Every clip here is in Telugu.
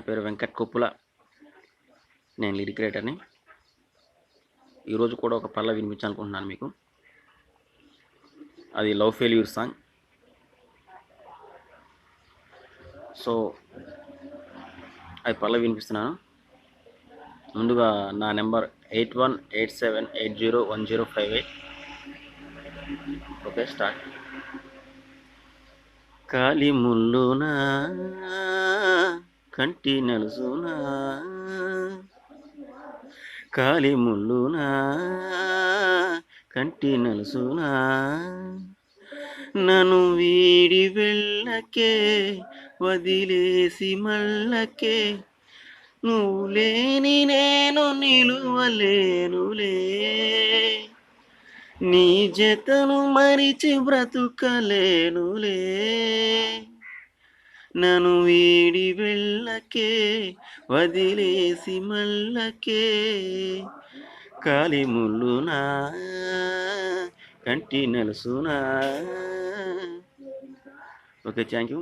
పేరు వెంకట్ కొప్పుల. నేను లిరిక్ రైటర్ని. ఈరోజు కూడా ఒక పల్ల వినిపించాలనుకుంటున్నాను మీకు. అది లవ్ ఫెయిల్యూర్ సాంగ్. సో అది పల్ల వినిపిస్తున్నాను. ముందుగా నా నెంబర్ 8187801058. Okay, start. కాలి ముల్లునా కంటి నలుసునా, కాలి ముల్లునా కంటి నలుసునా, నన్ను వీడి వెళ్ళకే వదిలేసి మళ్ళకే, నువ్వు లేని నేను నిలువలేనులే, నీ జతను మరిచి బ్రతుకలేనులే, నన్ను వీడి వెళ్ళకే వదిలేసి మళ్ళకే, కాలి ముల్లునా కంటి నలుసునా. Okay, thank you.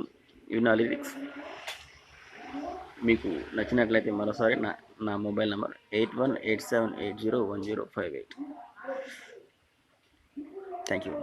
ఇవి నా లిరిక్స్. మీకు నచ్చినట్లయితే మరోసారి నా మొబైల్ నెంబర్ 8187801058. Thank you.